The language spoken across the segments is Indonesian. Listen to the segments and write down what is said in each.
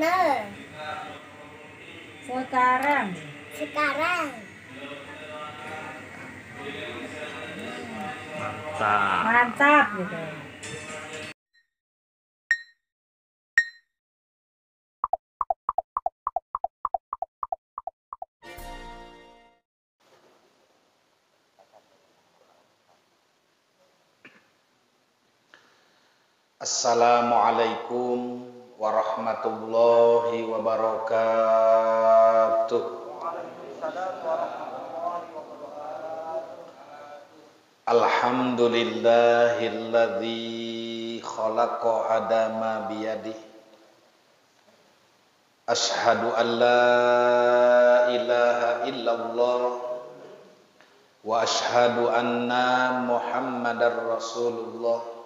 Bener. Sekarang. Sekarang. Mantap gitu. Assalamualaikum warahmatullahi wabarakatuh. Alhamdulillahilladzi khalaqa adama biyadihi. Ashhadu an la ilaha illallah wa ashhadu anna Muhammadar Rasulullah.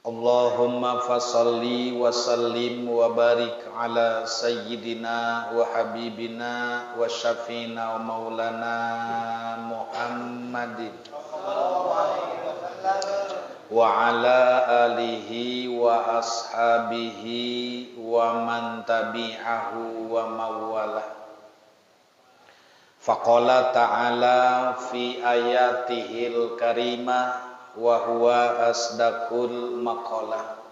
Allahumma fasalli wa sallim wa barik ala sayyidina wa habibina wa syafina wa maulana Muhammadin wa ala alihi wa ashabihi wa man tabi'ahu wa mawalah. Faqala ta'ala fi ayatihil karimah wa huwa asdaqul maqalah.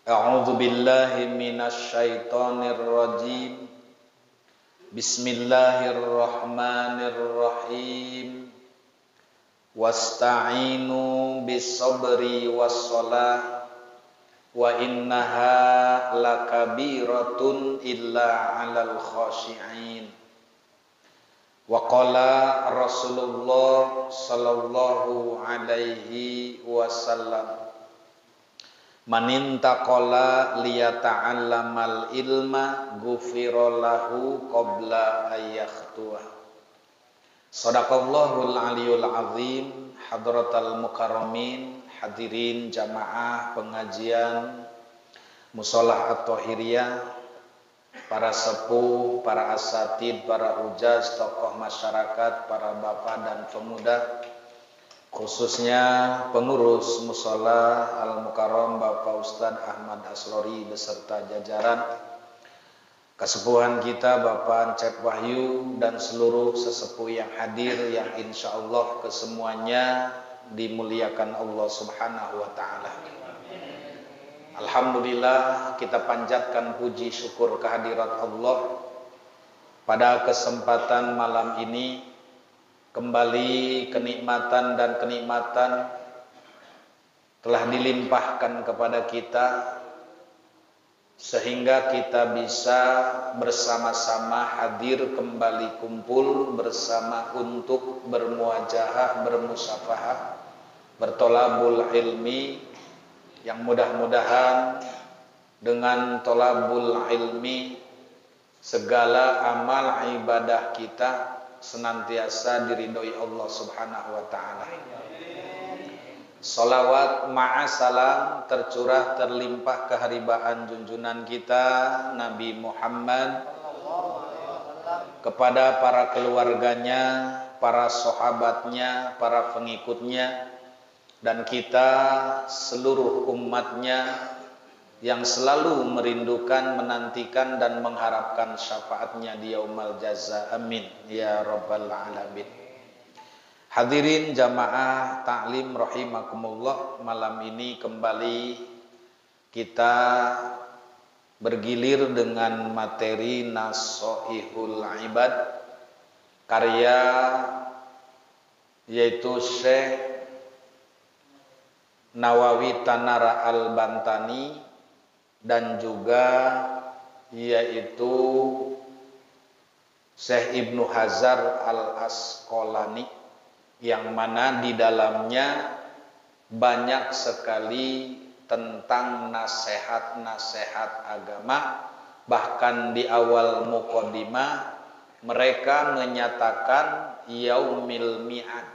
A'udzu billahi minasy syaithanir rajim. Bismillahirrahmanirrahim. Wasta'inu bis-sabri was-shalah wa innaha lakabiratun illa 'alal khashi'in. Wa qala Rasulullah sallallahu alaihi wasallam, man intaqala liyata'allamal ilma ghufira lahu qabla ayyakhtuwa. Shadaqallahul aliyul azim. Hadratal mukarramin, hadirin jamaah pengajian Musholah At-Thahiriyah, para sepuh, para asatid, para hujaz, tokoh masyarakat, para bapak dan pemuda, khususnya pengurus Musholah Al-Mukarram Bapak Ustadz Ahmad Aslori beserta jajaran, kesepuhan kita Bapak Encep Wahyu dan seluruh sesepuh yang hadir, yang insya Allah kesemuanya dimuliakan Allah Subhanahu wa Ta'ala. Alhamdulillah, kita panjatkan puji syukur kehadirat Allah. Pada kesempatan malam ini kembali kenikmatan dan kenikmatan telah dilimpahkan kepada kita, sehingga kita bisa bersama-sama hadir kembali kumpul bersama untuk bermuajahah, bermusafahah, bertolabul ilmi, yang mudah-mudahan dengan tolabul ilmi segala amal ibadah kita senantiasa diridhoi Allah Subhanahu wa Ta'ala. Salawat ma'asalam tercurah terlimpah keharibaan junjunan kita Nabi Muhammad kepada para keluarganya, para sahabatnya, para pengikutnya, dan kita seluruh umatnya yang selalu merindukan, menantikan dan mengharapkan syafaatnya di yaumul jaza. Amin ya rabbal alamin. Hadirin jamaah taklim rahimakumullah, malam ini kembali kita bergilir dengan materi Nashihul Ibad, karya yaitu Syekh Nawawi Tanara Al-Bantani dan juga yaitu Syekh Ibnu Hazar Al-Asqalani, yang mana di dalamnya banyak sekali tentang nasihat-nasihat agama. Bahkan di awal muqaddimah mereka menyatakan yaumil mi'ad,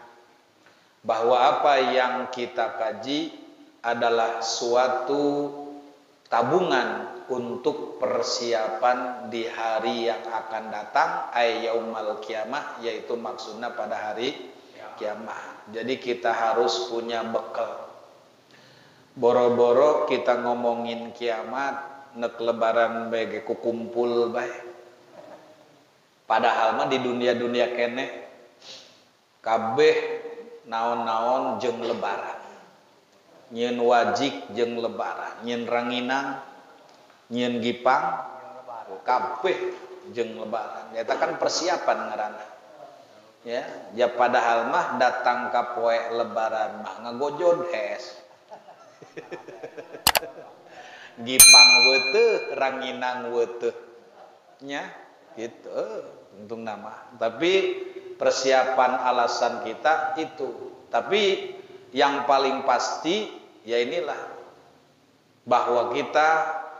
bahwa apa yang kita kaji adalah suatu tabungan untuk persiapan di hari yang akan datang, yaumul kiamah, yaitu maksudnya pada hari kiamah. Jadi kita harus punya bekal. Boro-boro kita ngomongin kiamat, nek lebaran bege kukumpul bae. Padahal mah di dunia-dunia kene kabeh naon-naon jeung lebaran. Nyieun wajik jeung lebaran, nyieun ranginang, nyieun gipang, kabeh jeung lebaran. Eta kan persiapan ngaranna. Ya padahal mah datang ka poe lebaran mah ngagojod hes. Gipang weuteuh, ranginang weuteuh. Nya gitu. Untung nama. Tapi persiapan alasan kita itu. Tapi yang paling pasti ya inilah bahwa kita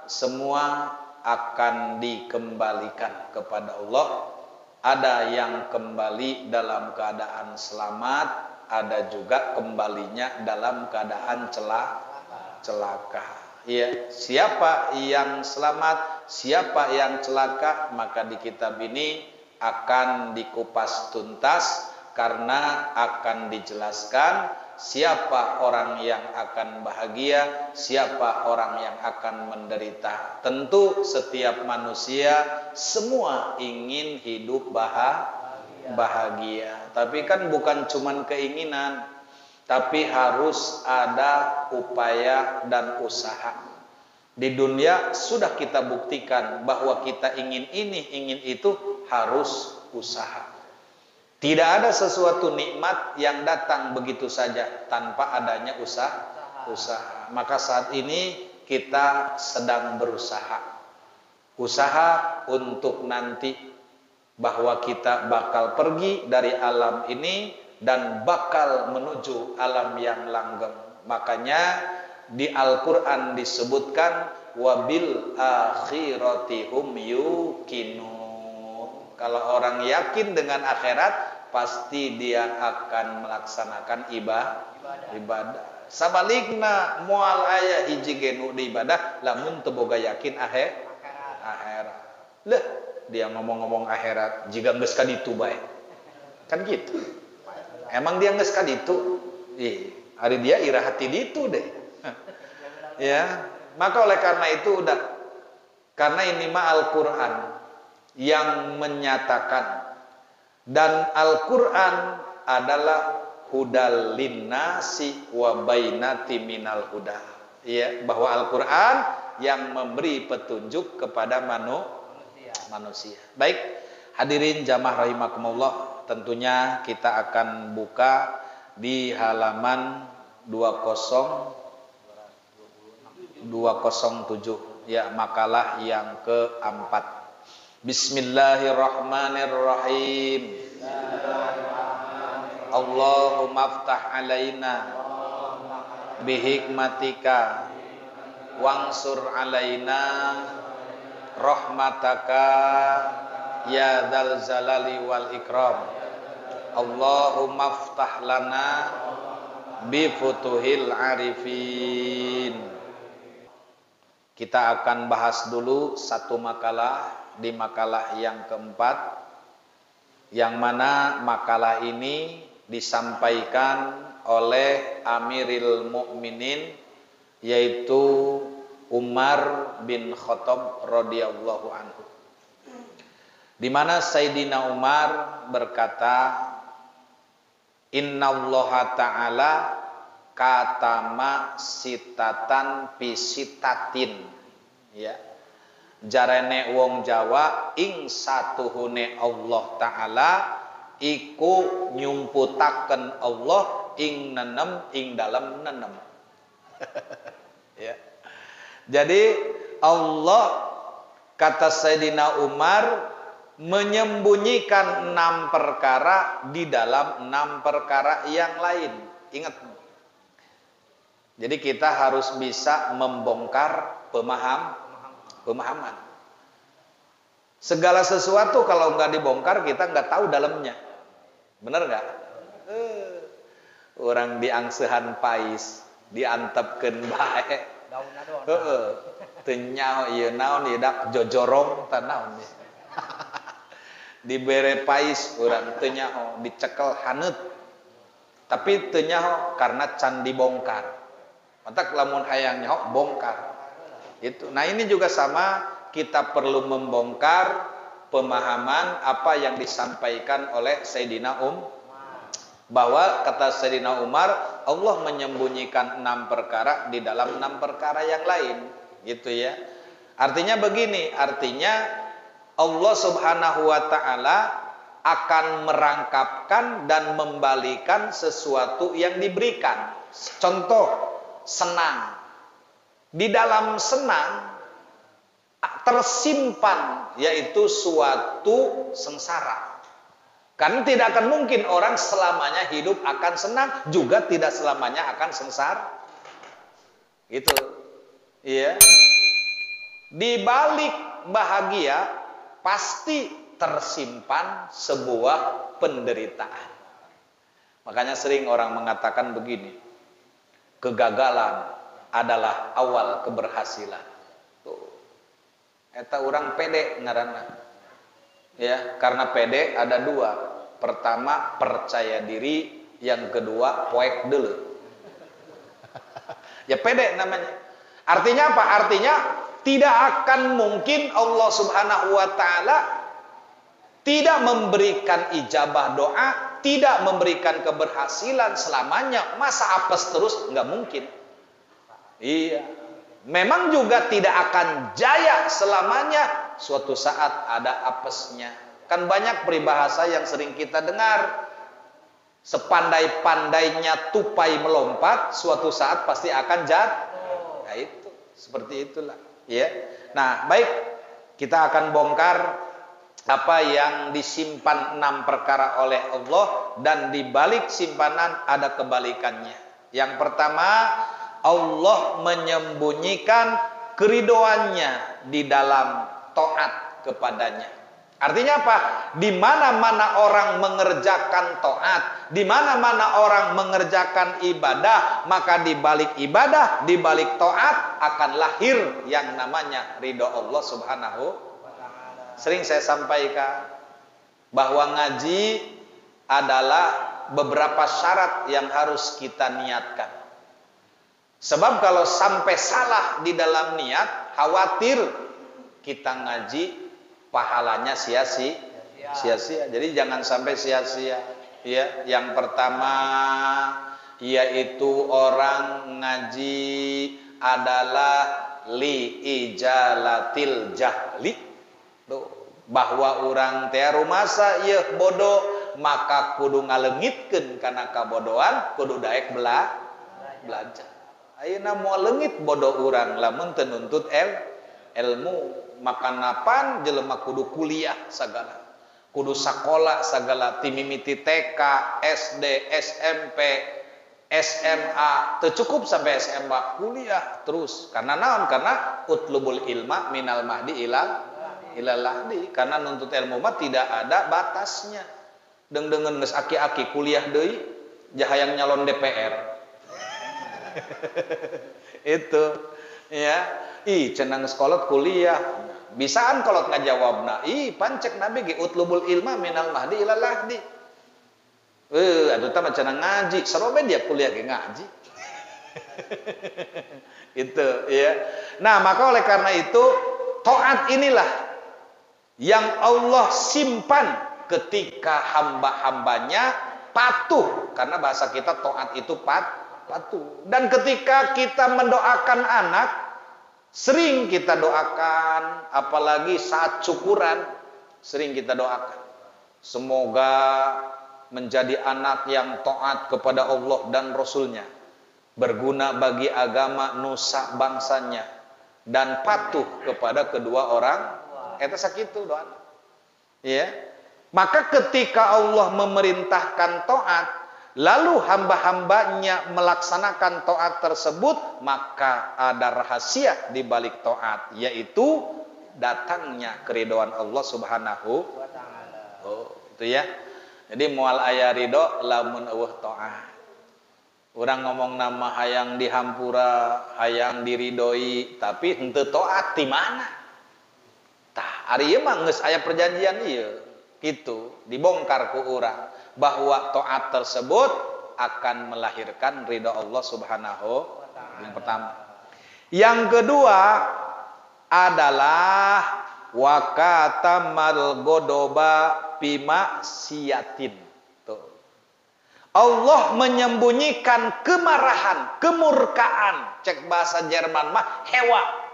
semua akan dikembalikan kepada Allah. Ada yang kembali dalam keadaan selamat, ada juga kembalinya dalam keadaan celaka. Ya, siapa yang selamat, siapa yang celaka, maka di kitab ini akan dikupas tuntas karena akan dijelaskan siapa orang yang akan bahagia, siapa orang yang akan menderita. Tentu setiap manusia semua ingin hidup bahagia. Tapi kan bukan cuman keinginan, tapi harus ada upaya dan usaha. Di dunia sudah kita buktikan bahwa kita ingin ini, ingin itu, harus usaha. Tidak ada sesuatu nikmat yang datang begitu saja tanpa adanya usaha. Maka saat ini kita sedang berusaha. Usaha untuk nanti bahwa kita bakal pergi dari alam ini dan bakal menuju alam yang langgeng. Makanya di Al-Quran disebutkan wabil akhirati hum yuqinun. Kalau orang yakin dengan akhirat, pasti dia akan melaksanakan ibadah. Sabalikna moal aya hiji genu di ibadah lamun teu boga yakin akhirat. Leh, dia ngomong-ngomong akhirat jika geus ka ditu bae. Kan gitu. Emang dia geus ka ditu? Ari dia ira hati ditu deh. Ya, maka oleh karena itu udah, karena ini mah Al-Qur'an yang menyatakan, dan Al-Qur'an adalah hudal linnasi wa bainati minal huda. Ya, bahwa Al-Qur'an yang memberi petunjuk kepada manusia. Baik, hadirin jamaah rahimakumullah, tentunya kita akan buka di halaman 207 ya, makalah yang keempat. Bismillahirrahmanirrahim. Allahumma aftah alaina bihikmatika wansur alaina rahmataka ya dzal jalali wal ikram. Allahumma aftah lana bi futuhil arifin. Kita akan bahas dulu satu makalah di makalah yang keempat, yang mana makalah ini disampaikan oleh Amiril Mukminin, yaitu Umar bin Khattab radhiyallahu anhu, di mana Sayyidina Umar berkata, Innallaha ta'ala katama sitatan pisitatin. Ya, jarene wong Jawa ing satuhune Allah Ta'ala iku nyumputaken Allah ing nenem ing dalem nenem. Ya. Jadi Allah, kata Sayyidina Umar, menyembunyikan 6 perkara di dalam 6 perkara yang lain. Ingat, jadi kita harus bisa membongkar pemahaman. Segala sesuatu kalau nggak dibongkar, kita nggak tahu dalamnya. Bener nggak? Orang diangsehan pais, diantepkeun bae. Teu nyaho ieu naon ieu dak jojorong tah naon. Dibere pais urang teu nyaho, dicekel haneut. Tapi teu nyaho karena can dibongkar. Matak lamun hayang nyaho bongkar. Itu. Nah, ini juga sama, kita perlu membongkar pemahaman apa yang disampaikan oleh Sayyidina bahwa kata Sayyidina Umar, Allah menyembunyikan 6 perkara di dalam 6 perkara yang lain, gitu ya. Artinya begini, artinya Allah Subhanahu wa taala akan merangkapkan dan membalikan sesuatu yang diberikan. Contoh, senang. Di dalam senang tersimpan yaitu suatu sengsara. Kan tidak akan mungkin orang selamanya hidup akan senang, juga tidak selamanya akan sengsara. Gitu. Iya. Di balik bahagia pasti tersimpan sebuah penderitaan. Makanya sering orang mengatakan begini, kegagalan adalah awal keberhasilan. Tuh. Eta orang pede ngaranna. Ya, karena pede ada 2. Pertama, percaya diri, yang kedua, poek dulu. Ya pede namanya. Artinya apa? Artinya tidak akan mungkin Allah Subhanahu wa taala tidak memberikan ijabah doa, tidak memberikan keberhasilan selamanya. Masa apes terus? Nggak mungkin. Iya. Memang juga tidak akan jaya selamanya. Suatu saat ada apesnya. Kan banyak peribahasa yang sering kita dengar. Sepandai-pandainya tupai melompat, suatu saat pasti akan jatuh. Nah itu, seperti itulah. Ya. Nah, baik, kita akan bongkar apa yang disimpan 6 perkara oleh Allah, dan di balik simpanan ada kebalikannya. Yang pertama, Allah menyembunyikan keridoannya di dalam taat kepadanya. Artinya apa? Di mana-mana orang mengerjakan taat, di mana-mana orang mengerjakan ibadah, maka di balik ibadah, di balik taat akan lahir yang namanya ridho Allah Subhanahu. Sering saya sampaikan bahwa ngaji adalah beberapa syarat yang harus kita niatkan. Sebab kalau sampai salah di dalam niat, khawatir kita ngaji pahalanya sia-sia. Jadi jangan sampai sia-sia. Ya, yang pertama yaitu orang ngaji adalah li ijalatil jahli. Tuh, bahwa orang teh rumasa ieu bodoh, maka kudu ngalengitkeun kana kabodohan, kudu daek belajar. Ayeuna moal leungit bodoh urang lamun teu nuntut ilmu, maka napan jelema kudu kuliah sagala. Kudu sakola sagala, timimiti TK, SD, SMP, SMA, teu cukup sampai SMA, kuliah terus. Karena naon? Karena utlubul ilma minal mahdi ilal lahdi. Karena nuntut ilmu mah tidak ada batasnya. Deung-deungeun geus aki-aki kuliah deui, jahayang nyalon DPR. Itu ya, cenah geus kolot kuliah, bisaan kolot ngajawabna, pancek nabi ge utlubul ilma minal mahdi ilal lahdi. Atuh tah cenah ngaji, sarobe dia kuliah ge ngaji. Itu ya. Nah, maka oleh karena itu taat inilah yang Allah simpan ketika hamba-hambanya patuh, karena bahasa kita taat itu patuh. Dan ketika kita mendoakan anak, sering kita doakan, apalagi saat syukuran, sering kita doakan, semoga menjadi anak yang taat kepada Allah dan Rasulnya, berguna bagi agama nusa bangsanya, dan patuh kepada kedua orang. Eta sakitu doa. Ya. Maka ketika Allah memerintahkan taat, lalu hamba-hambanya melaksanakan taat tersebut, maka ada rahasia di balik taat, yaitu datangnya keridhaan Allah Subhanahu wa taala. Oh, itu ya. Jadi moal aya ridho lamun eueuh taat. Urang ngomong nama hayang dihampura, hayang diridoi, tapi henteu taat di mana? Tah, ari ieu mah geus aya perjanjian ieu. Kitu dibongkar ku urang bahwa taat tersebut akan melahirkan ridha Allah Subhanahu wa taala. Yang pertama. Yang kedua, adalah wakatamal godoba bima siyatin. Tuh. Allah menyembunyikan kemarahan, kemurkaan. Cek bahasa Jerman mah hewa.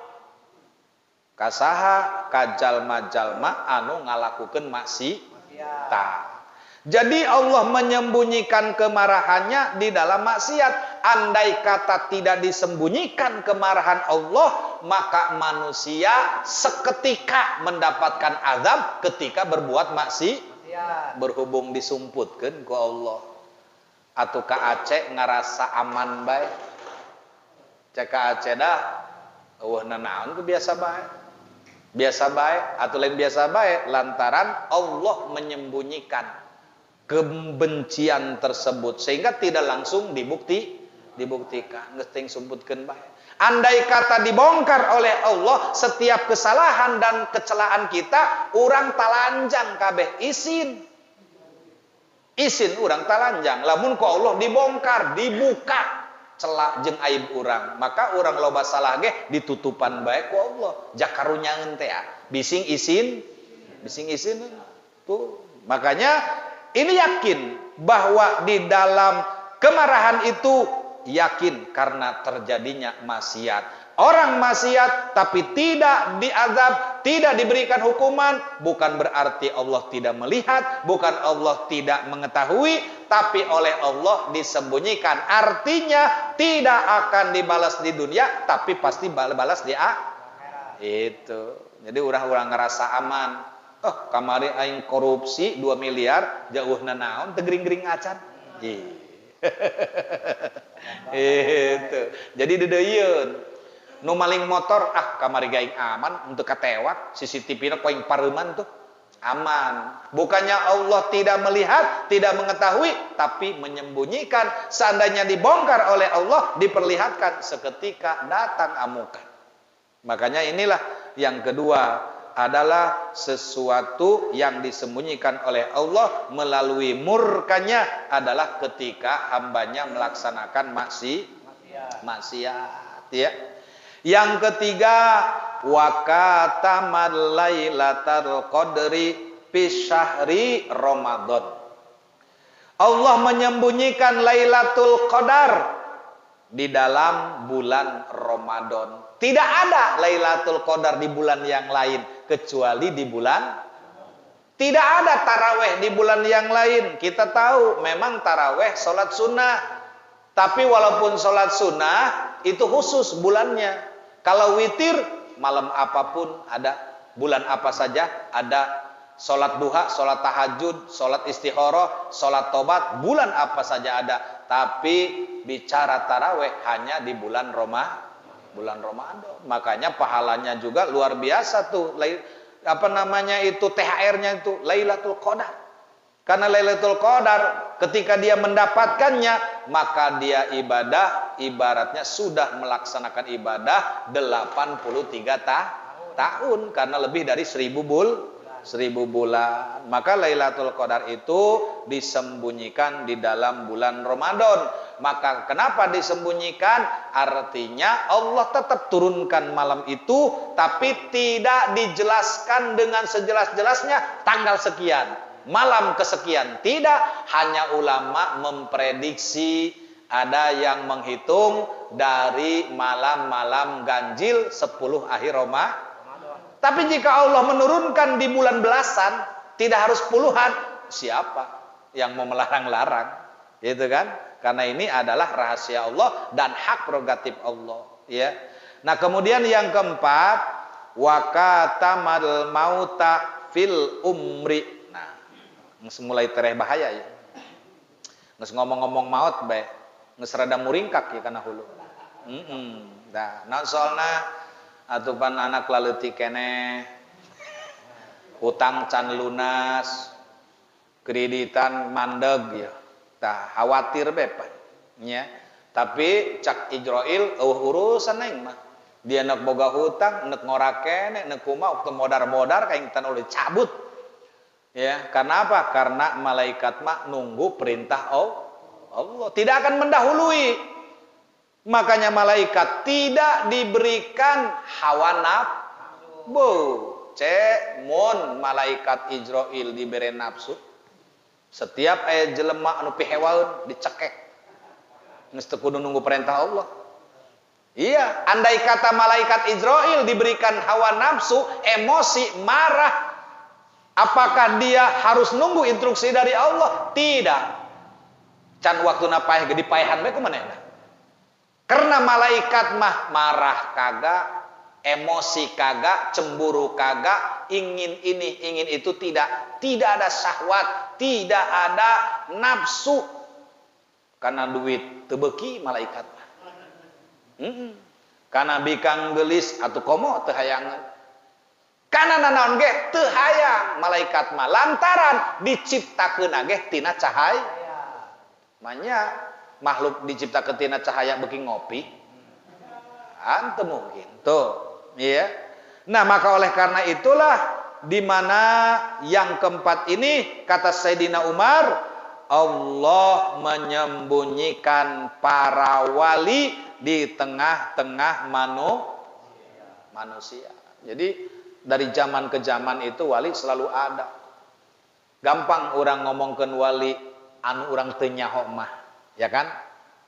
Kasaha kajalma-jalma anu ngalakukeun maksiat. Jadi Allah menyembunyikan kemarahannya di dalam maksiat. Andai kata tidak disembunyikan kemarahan Allah, maka manusia seketika mendapatkan azab ketika berbuat maksiat. Berhubung disumputkeun ku Allah. Atuh ka Aceh ngarasa aman bae. Cek ka Aceh dah eueuh nanaon ku biasa bae. Biasa bae atuh lain biasa bae lantaran Allah menyembunyikan kebencian tersebut sehingga tidak langsung dibuktikan geus teu sumputkeun bae. Andai kata dibongkar oleh Allah setiap kesalahan dan kecelaan kita, urang talanjang kabeh izin urang talanjang. Lamun ku Allah dibongkar, dibuka celak jeung aib urang, maka urang loba salah ge ditutupan bae ku Allah. Jakarunyaeun teh bising izin tuh. Makanya ini yakin bahwa di dalam kemarahan itu yakin karena terjadinya maksiat. Orang maksiat tapi tidak diazab, tidak diberikan hukuman, bukan berarti Allah tidak melihat, bukan Allah tidak mengetahui, tapi oleh Allah disembunyikan. Artinya tidak akan dibalas di dunia, tapi pasti balas di akhirat. Itu. Jadi orang-orang ngerasa aman. Oh, kamari aing korupsi 2 miliar, jauhna naon teu gering-gering acan. Itu. Jadi dedeuyeun. Nu maling motor kamari gaing aman untuk katewak, CCTV-na koing pareuman tuh aman. Bukannya Allah tidak melihat, tidak mengetahui, tapi menyembunyikan. Seandainya dibongkar oleh Allah, diperlihatkan seketika datang amukan. Makanya inilah yang kedua adalah sesuatu yang disembunyikan oleh Allah melalui murkanya adalah ketika hambanya melaksanakan maksiat ya. Yang ketiga, wakatamal lailatul qadri fi syahri Ramadan. Allah menyembunyikan Lailatul Qadar di dalam bulan Ramadan. Tidak ada Lailatul Qadar di bulan yang lain kecuali di bulan. Tidak ada taraweh di bulan yang lain. Kita tahu memang taraweh salat sunnah. Tapi walaupun salat sunnah itu khusus bulannya. Kalau witir malam apapun ada, bulan apa saja ada, salat duha, salat tahajud, salat istikharah, salat tobat, bulan apa saja ada. Tapi bicara taraweh hanya di bulan Ramadan. Makanya pahalanya juga luar biasa tuh. Apa namanya itu THR-nya itu Lailatul Qadar. Karena Lailatul Qadar ketika dia mendapatkannya, maka dia ibadah ibaratnya sudah melaksanakan ibadah 83 tahun karena lebih dari 1000 bulan. Maka Lailatul Qadar itu disembunyikan di dalam bulan Ramadan. Maka kenapa disembunyikan? Artinya Allah tetap turunkan malam itu, tapi tidak dijelaskan dengan sejelas-jelasnya tanggal sekian, malam kesekian. Tidak, hanya ulama memprediksi, ada yang menghitung dari malam-malam ganjil 10 akhir Ramadan. Tapi jika Allah menurunkan di bulan belasan, tidak harus puluhan, siapa yang mau melarang-larang? Gitu kan? Karena ini adalah rahasia Allah dan hak prerogatif Allah, ya. Nah, kemudian yang keempat, wakatamal mauta fil umri. Nah, mulai tereh bahaya ya. Nges ngomong-ngomong maut bae, nges rada muringkak ya kana hulu. Nah, naon soalna atupan anak laleutik keneh. Utang can lunas, kreditan mandeg ya. Tah khawatir bepan nya. Tapi cak Ijroil urusan aing mah. Dia nak boga hutang, nak ngorakene, nak kumaha waktu modar-modar kaing tan oleh cabut. Ya, karena apa? Karena malaikat mah nunggu perintah Allah, tidak akan mendahului. Makanya malaikat tidak diberikan hawa Bo, cek mun malaikat Ijrail diberi nafsu. Setiap aya jelema anu pihewaeun dicekek. Geus teu kudu nunggu perintah Allah. Iya, andai kata malaikat Ijrail diberikan hawa nafsu, emosi, marah, apakah dia harus nunggu instruksi dari Allah? Tidak. Can waktuna paeh gede paehan bae kumanehna. Karena malaikat mah marah kagak, emosi kagak, cemburu kagak, ingin ini, ingin itu tidak. Tidak ada syahwat, tidak ada nafsu. Karena duit teu beuki malaikat mah. Karena bikang gelis atau komo teu hayangan. Karena nanaon ge teu hayang malaikat mah lantaran diciptakeun ge tina cahaya. Manya makhluk diciptakeun tina cahaya beuki ngopi. Teu mungkin. Tuh, iya. Nah, maka oleh karena itulah di mana yang keempat ini kata Sayyidina Umar, Allah menyembunyikan para wali di tengah-tengah manusia. Jadi dari zaman ke zaman itu wali selalu ada. Gampang orang ngomongkeun wali anu urang teu nyaho mah, ya kan?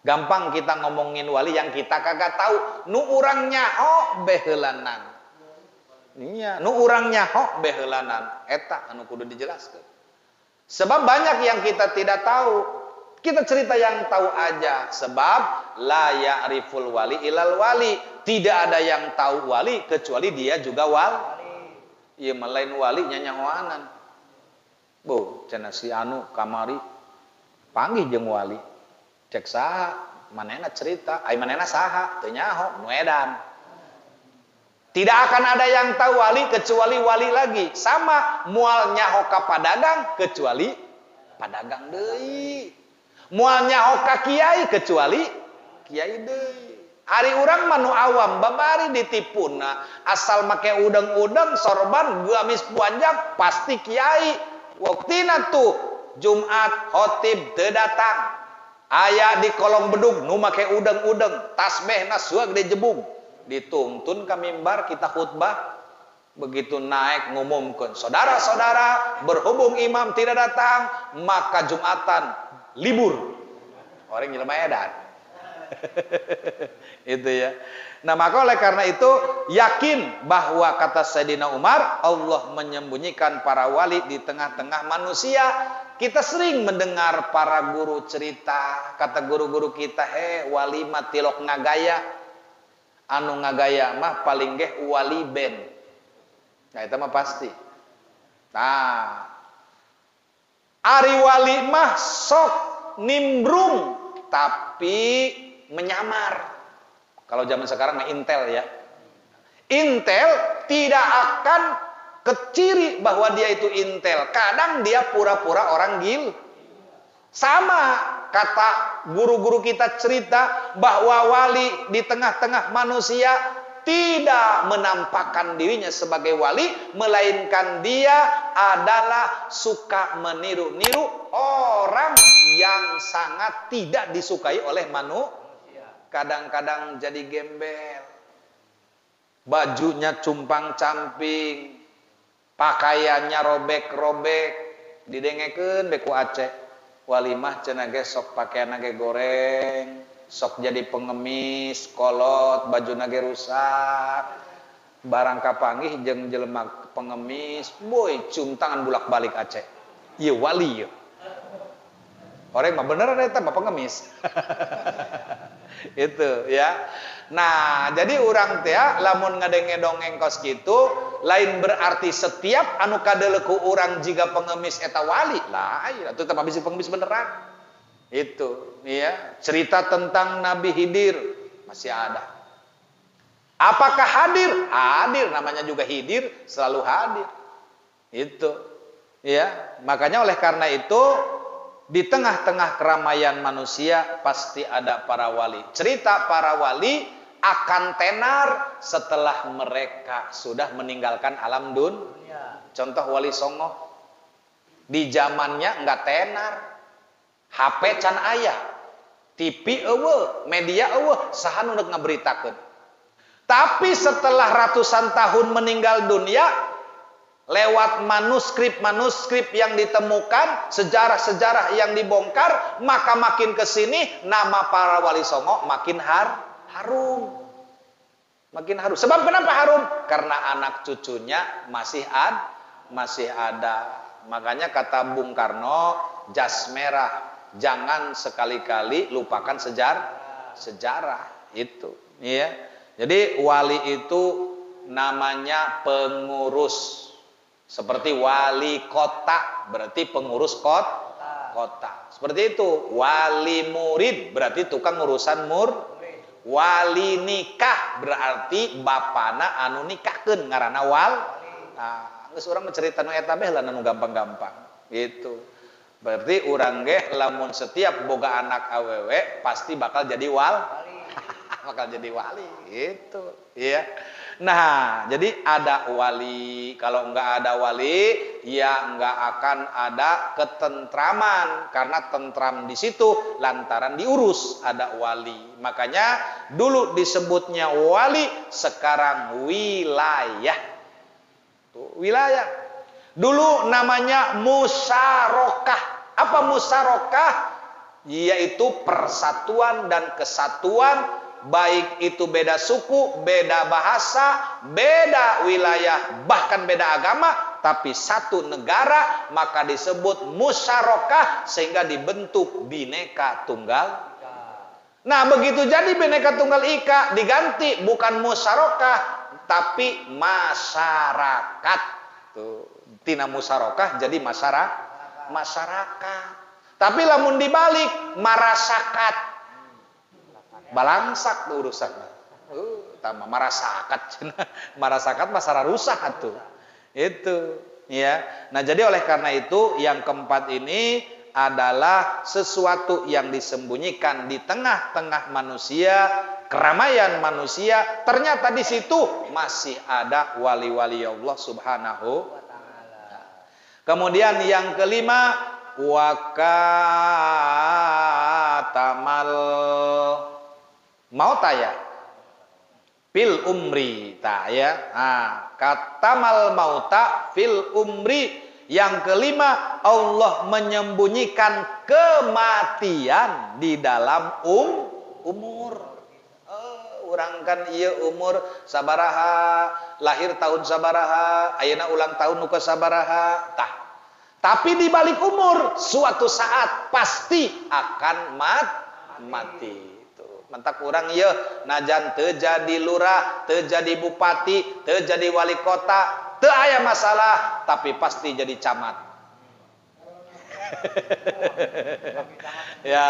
Gampang kita ngomongin wali yang kita kagak tahu, nu urang nyaho beheulanan. Iya, nu urang nyaho beheulanan eta anu kudu dijelaskeun. Sebab banyak yang kita tidak tahu. Kita cerita yang tahu aja. Sebab la ya'riful wali ilal wali. Tidak ada yang tahu wali kecuali dia juga wali. Ieu mah lain wali nyanyahoanan. Bu, cenah si anu kamari panggih jeung wali. Cek saha? Manehna cerita, ai manehna saha? Teu nyaho, nu edan. Tidak akan ada yang tahu wali kecuali wali lagi. Sama moal nyaho ka padagang kecuali padagang deui. Moal nyaho ka kiai kecuali kiai deui. Ari urang mah nu awam babari ditipuna, asal make udeng-udeng sorban gamis panjang pasti kiai. Waktina tuh Jumat khotib teu datang. Aya di kolong bedug nu make udeng-udeng, tasbihna suag gede jebung. Dituntun ke mimbar kita khutbah, begitu naik ngumumkeun, saudara-saudara, berhubung imam tidak datang maka Jumatan libur. Orang jelema edan. Itu ya. Nah, maka oleh karena itu yakin bahwa kata Sayyidina Umar, Allah menyembunyikan para wali di tengah-tengah manusia. Kita sering mendengar para guru cerita, kata guru-guru kita, wali mah tilok ngagaya. Anu ngagaya mah paling geh wali ben. Nah, itu mah pasti. Nah, ari wali mah sok nimbrung tapi menyamar. Kalau zaman sekarang mah intel ya. Intel tidak akan keciri bahwa dia itu intel. Kadang dia pura-pura orang gil. Sama kata guru-guru kita cerita bahwa wali di tengah-tengah manusia tidak menampakkan dirinya sebagai wali, melainkan dia adalah suka meniru-niru orang yang sangat tidak disukai oleh manusia. Kadang-kadang jadi gembel, bajunya cumpang-camping, pakaiannya robek-robek, didengekeun beku Aceh. Walimah cenah ge sok pakaianna ge goreng, sok jadi pengemis, kolot, bajuna ge rusak. Barang kapanggih jeung jelema pengemis, boy cium tangan bulak-balik Aceh. Ieu wali ieu. Orek mah beneran eta mah pengemis. Itu ya. Nah, jadi urang teh lamun ngadenge dongeng kos kitu, lain berarti setiap anu kadeuleu ku urang jiga pengemis eta wali. Lah, atuh teh bisi pengemis beneran. Itu, ya. Cerita tentang Nabi Khidir masih ada. Apakah hadir? Hadir, namanya juga Khidir, selalu hadir. Itu. Ya, makanya oleh karena itu di tengah-tengah keramaian manusia pasti ada para wali. Cerita para wali akan tenar setelah mereka sudah meninggalkan alam dunia. Contoh Wali Songo, di zamannya enggak tenar, HP can aya, TV eueuh, media eueuh, saha nu ngaberitakeun. Tapi setelah ratusan tahun meninggal dunia, lewat manuskrip yang ditemukan, sejarah-sejarah yang dibongkar, maka makin kesini nama para wali songo makin harum. Makin harum. Sebab kenapa harum? Karena anak cucunya masih ada. Makanya kata Bung Karno, jas merah, jangan sekali-kali lupakan sejarah itu. Ya. Jadi wali itu namanya pengurus. Seperti wali kota, berarti pengurus kota. Seperti itu. Wali murid, berarti tukang urusan Wali nikah, berarti bapana anu nikahkeun ngaranna Nah, geus urang mencerita nu eta beh lah nu gampang-gampang. Gitu. Berarti urang ge lamun setiap boga anak awewe pasti bakal jadi bakal jadi wali gitu, ya. Nah, jadi ada wali. Kalau enggak ada wali, ya enggak akan ada ketentraman, karena tentram di situ lantaran diurus ada wali. Makanya dulu disebutnya wali, sekarang wilayah. Tuh, wilayah. Dulu namanya musyarakah. Apa musyarakah? Yaitu persatuan dan kesatuan, baik itu beda suku, beda bahasa, beda wilayah, bahkan beda agama, tapi satu negara, maka disebut musyarakah, sehingga dibentuk Bhinneka Tunggal. Nah, begitu jadi Bhinneka Tunggal Ika diganti bukan musyarakah tapi masyarakat. Tuh, tina musyarakah jadi masyarakat. Tapi lamun dibalik marasakat, balangsak tuh urusan. Tama marasakat masalah rusak tuh. Itu, ya. Nah, jadi oleh karena itu yang keempat ini adalah sesuatu yang disembunyikan di tengah-tengah manusia, keramaian manusia. Ternyata di situ masih ada wali-wali Allah Subhanahu wa taala. Kemudian yang kelima, wakatamal mautaya fil umri ya. Katamal mauta fil umri. Yang kelima, Allah menyembunyikan kematian di dalam umur. Urang kan ieu umur sabaraha, lahir tahun sabaraha, ayeuna ulang tahun nu sabaraha, tah. Tapi di balik umur, suatu saat pasti akan mati. Tuh, mentak urang ieu najan teu jadi lurah, teu jadi bupati, teu jadi wali kota, teu aya masalah, tapi pasti jadi camat. Ya,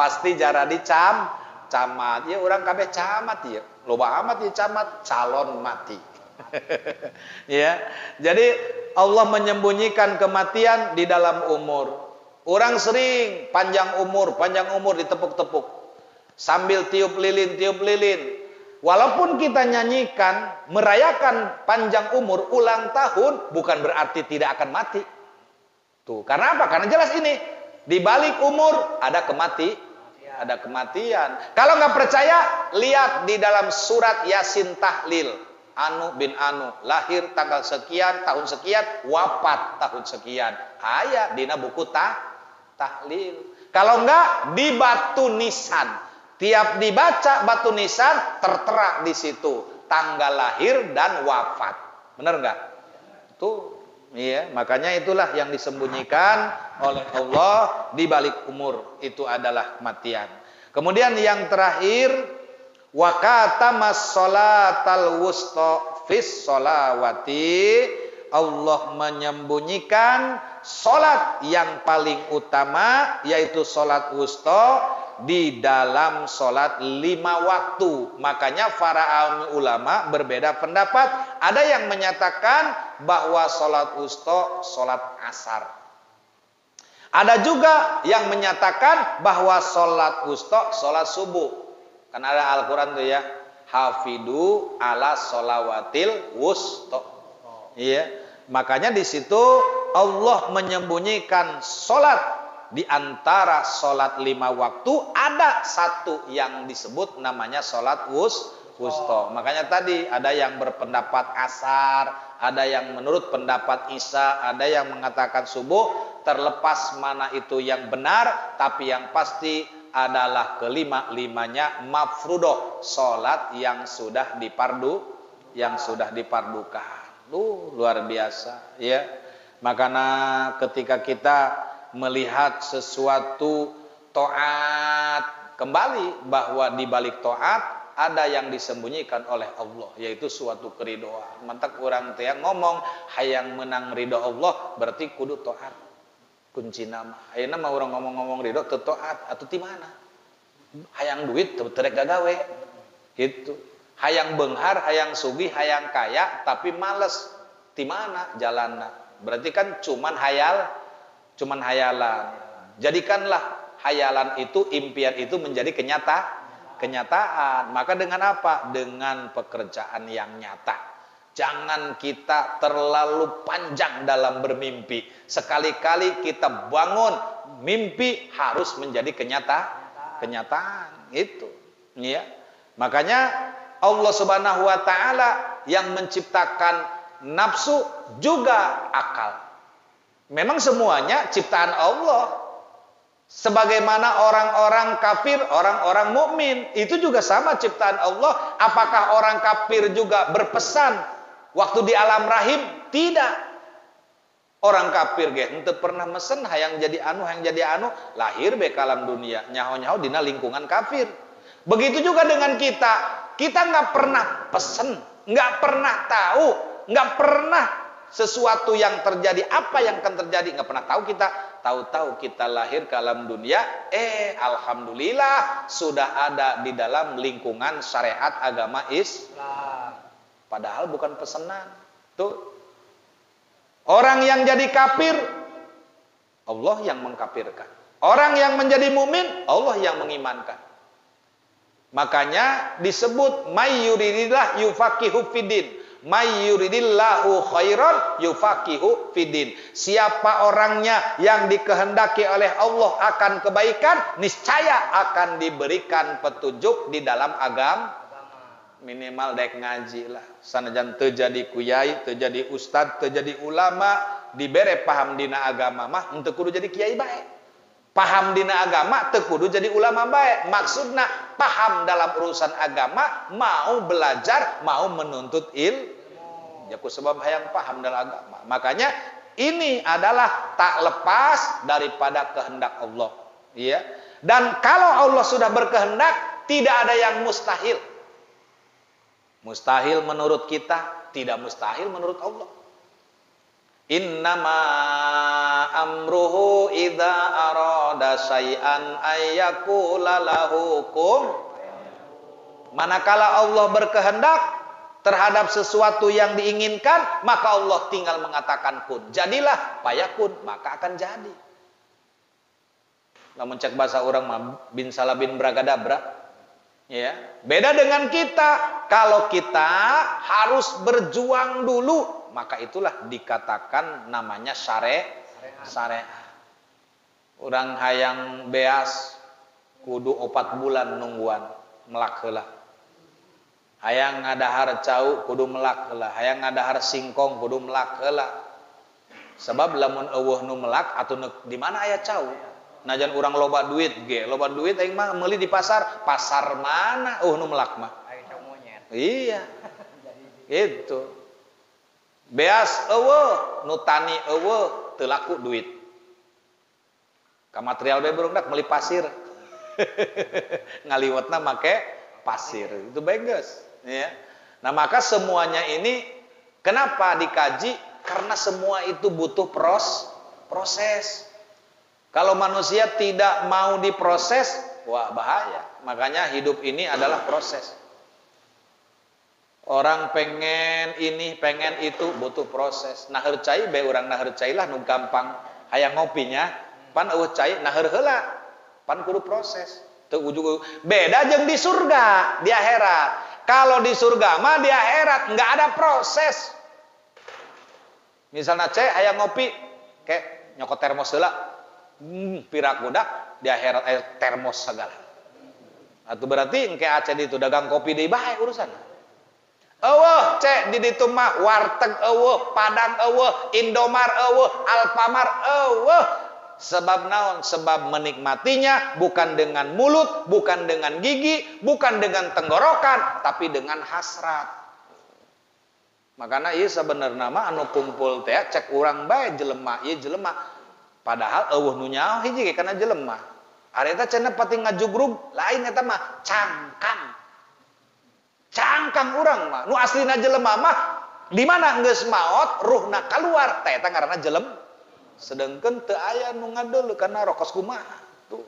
pasti jaradi camat. Ya urang kabeh camat ieu. Loba amat ieu camat, calon mati. Ya. Jadi Allah menyembunyikan kematian di dalam umur. Orang sering panjang umur ditepuk-tepuk. Sambil tiup lilin. Walaupun kita nyanyikan, merayakan panjang umur, ulang tahun, bukan berarti tidak akan mati. Tuh, karena apa? Karena jelas ini, di balik umur ada kematian. Kalau nggak percaya, lihat di dalam surat Yasin Tahlil. Anu bin Anu, lahir tanggal sekian, tahun sekian, wafat tahun sekian. Aya dina buku tahlil. Kalau enggak, di batu nisan. Tiap dibaca batu nisan, tertera di situ tanggal lahir dan wafat. Benar enggak? Tuh, iya. Makanya itulah yang disembunyikan oleh Allah di balik umur. Itu adalah kematian. Kemudian yang terakhir, wa katamas sholatal wusta fis sholawati. Allah menyembunyikan sholat yang paling utama, yaitu sholat wusta, di dalam sholat 5 waktu. Makanya para ulama berbeda pendapat. Ada yang menyatakan bahwa sholat wusta sholat asar. Ada juga yang menyatakan bahwa sholat wusta sholat subuh. Kan ada Al-Quran tuh ya, hafidu ala sholawatil wusta. Iya, makanya di situ Allah menyembunyikan sholat di antara sholat 5 waktu. Ada satu yang disebut namanya sholat wusta. Makanya tadi ada yang berpendapat asar, ada yang menurut pendapat isya, ada yang mengatakan subuh. Terlepas mana itu yang benar, tapi yang pasti adalah kelima-limanya mafrudoh, salat yang sudah dipardukan. Luar biasa, ya. Makanya ketika kita melihat sesuatu taat, kembali bahwa di balik taat ada yang disembunyikan oleh Allah, yaitu suatu keridoan. Mantak orang teh ngomong hayang menang ridho Allah berarti kudu taat. Kunci nama. Ayeuna mah orang ngomong-ngomong ridho teu taat atuh ti mana? Hayang duit teu terek gagawe. Gitu. Hayang beunghar, hayang sugih, hayang kaya tapi males. Ti mana jalanna? Berarti kan cuman hayalan. Jadikanlah hayalan itu, impian itu menjadi kenyataan. Maka dengan apa? Dengan pekerjaan yang nyata. Jangan kita terlalu panjang dalam bermimpi. Sekali-kali kita bangun, mimpi harus menjadi kenyataan. Itu. Ya. Makanya Allah Subhanahu wa taala yang menciptakan nafsu juga akal. Memang semuanya ciptaan Allah. Sebagaimana orang-orang kafir, orang-orang mukmin itu juga sama ciptaan Allah. Apakah orang kafir juga berpesan waktu di alam rahim? Tidak. Orang kafir ge henteu pernah mesen hayang jadi anu, lahir be ka alam dunia, nyaho-nyaho dina lingkungan kafir. Begitu juga dengan kita. Kita nggak pernah pesen, nggak pernah tahu, nggak pernah sesuatu yang terjadi, apa yang akan terjadi nggak pernah tahu kita. Tahu-tahu kita lahir ke alam dunia, alhamdulillah sudah ada di dalam lingkungan syariat agama Islam. Padahal bukan pesanan. Tuh. Orang yang jadi kafir, Allah yang mengkafirkan. Orang yang menjadi mukmin, Allah yang mengimankan. Makanya disebut may yuridillah yufaqihu fiddin. May yuridillahu khairan yufaqihu fiddin. Siapa orangnya yang dikehendaki oleh Allah akan kebaikan, niscaya akan diberikan petunjuk di dalam agama. Minimal dek ngaji lah. Sanajan teu jadi kuyai, teu jadi ustad, teu jadi ulama, dibere paham dina agama mah henteu kudu jadi kiai bae. Paham dina agama teu kudu jadi ulama bae. Maksudna paham dalam urusan agama, mau belajar, mau menuntut ilmu. Jaku sebab hayang paham dalam agama. Makanya ini adalah tak lepas daripada kehendak Allah. Ya. Dan kalau Allah sudah berkehendak, tidak ada yang mustahil. Mustahil menurut kita, tidak mustahil menurut Allah. Innama amruhu idza arada syai'an ayyakula lahu kun. Manakala Allah berkehendak terhadap sesuatu yang diinginkan, maka Allah tinggal mengatakan kun. Jadilah, payakun, maka akan jadi. Lamun cek bahasa orang mah bin salabin bragadabra. Ya, beda dengan kita. Kalau kita harus berjuang dulu, maka itulah dikatakan namanya syariat. Urang hayang beas kudu 4 bulan nungguan melak heula. Hayang ngadahar cau kudu melak heula, hayang ngadahar singkong kudu melak heula. Sebab lamun eueuh nu melak atuh di mana aya cau? Najan urang loba duit aing mah meuli di pasar mana nu melak mah. Iya. Itu. Beas eueuh, nu tani eueuh teu laku duit. Ka material bae burung dak meuli pasir. Ngaliwatna make pasir. Itu bae geus, ya. Nah, maka semuanya ini kenapa dikaji? Karena semua itu butuh proses. Kalau manusia tidak mau diproses, wah bahaya. Makanya hidup ini adalah proses. Orang pengen ini, pengen itu, butuh proses. Naheur cai bae urang naheur cai lah nu gampang. Hayang ngopinya, pan eueuh cai naheur heula. Pan kudu proses. Teu ujug beda jeung di surga, di akhirat. Kalau di surga mah di akhirat enggak ada proses. Misalnya cai hayang ngopi, kayak nyokot termos heula. Pirak budak di akhirat termos segala. Atau berarti engke Aceh itu dagang kopi deui bae urusan. Eueuh cek di ditu mah warteg eueuh, Padang eueuh, Indomar eueuh, Alfamart eueuh. Sebab naon? Sebab menikmatinya bukan dengan mulut, bukan dengan gigi, bukan dengan tenggorokan, tapi dengan hasrat. Makanya ieu sebenarnya mah anu kumpul teh cek urang bae jelema, ieu jelema. Padahal eueuh nu nyaho hiji kana jelema. Ari eta cenah pati ngajugrug, lain eta mah cangkang. Cangkang urang mah, nu aslina jelema mah di mana geus maot ruhna kaluar, teh eta ngaranna jelema. Sedangkan teu aya nu ngadeul kana rokos kumaha tuh.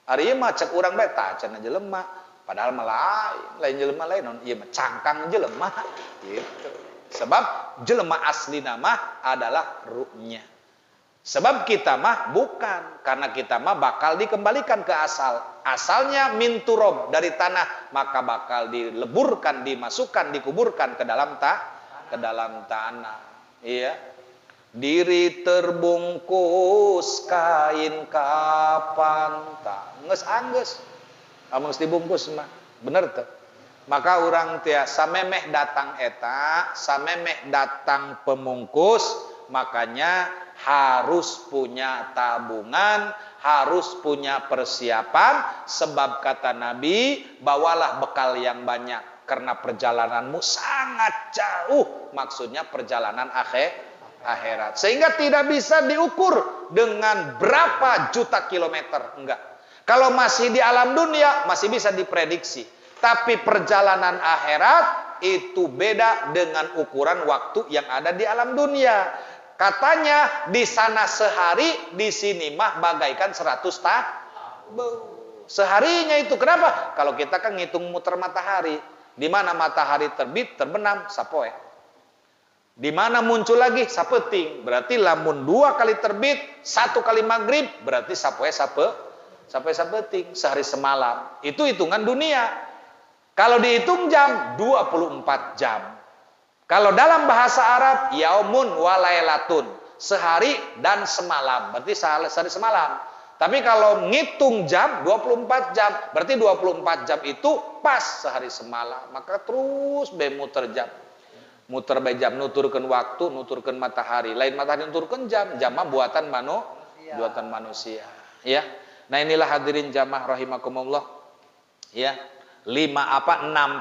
Ari ieu mah cek urang bae tah cenah jelema, padahal mah lain jelema lain non ieu mah cangkang jelema gitu. Sebab jelema aslina mah adalah ruhnya. Sebab kita mah bukan, karena kita mah bakal dikembalikan ke asal. Asalnya min turab, dari tanah, maka bakal dileburkan, dimasukkan, dikuburkan ke dalam tanah. Iya. Diri terbungkus kain kapan tak geus anggeus. Geus dibungkus mah. Bener teh. Maka urang teh samemeh datang eta, samemeh datang pemungkus, makanya harus punya tabungan, harus punya persiapan, sebab kata Nabi, bawalah bekal yang banyak karena perjalananmu sangat jauh, maksudnya perjalanan akhirat. Sehingga tidak bisa diukur dengan berapa juta kilometer, enggak. Kalau masih di alam dunia masih bisa diprediksi, tapi perjalanan akhirat itu beda dengan ukuran waktu yang ada di alam dunia. Katanya di sana sehari, di sini mah bagaikan 100 tahun. Seharinya itu kenapa? Kalau kita kan ngitung muter matahari, di mana matahari terbit terbenam sapoe. Di mana muncul lagi sapeting. Berarti lamun 2 kali terbit, 1 kali maghrib, berarti sapoe sapeting sehari semalam. Itu hitungan dunia. Kalau dihitung jam 24 jam. Kalau dalam bahasa Arab, yaumun wa lailatun, sehari dan semalam, berarti sehari semalam. Tapi kalau ngitung jam 24 jam, berarti 24 jam itu pas sehari semalam. Maka terus muter jam. Muter bae jam, nuturkeun waktu, nuturkeun matahari. Lain matahari nuturkeun jam, jam mah buatan manusia. Ya. Nah, inilah hadirin jamaah rahimakumullah. Ya. 6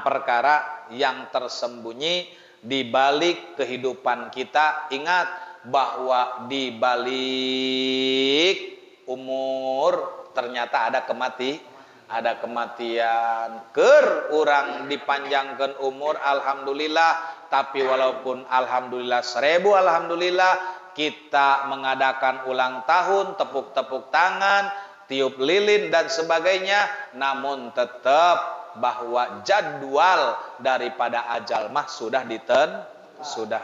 perkara yang tersembunyi di balik kehidupan kita. Ingat bahwa di balik umur ternyata ada kematian. Keur urang dipanjangkeun umur alhamdulillah, tapi walaupun alhamdulillah 1000 alhamdulillah, kita mengadakan ulang tahun, tepuk-tepuk tangan, tiup lilin dan sebagainya, namun tetap bahwa jadwal daripada ajal mah sudah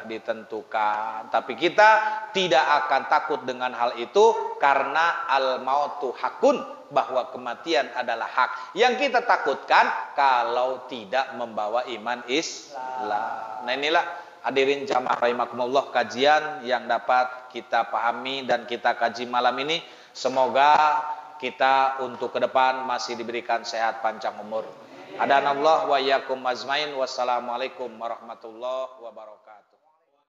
ditentukan. Tapi kita tidak akan takut dengan hal itu, karena al-mautu hakun, bahwa kematian adalah hak. Yang kita takutkan kalau tidak membawa iman Islam. Nah, inilah hadirin jamaah rahimakumullah kajian yang dapat kita pahami dan kita kaji malam ini. Semoga kita untuk ke depan masih diberikan sehat panjang umur. Adanallah wa iyyakum ajmain. Wassalamualaikum warahmatullahi wabarakatuh.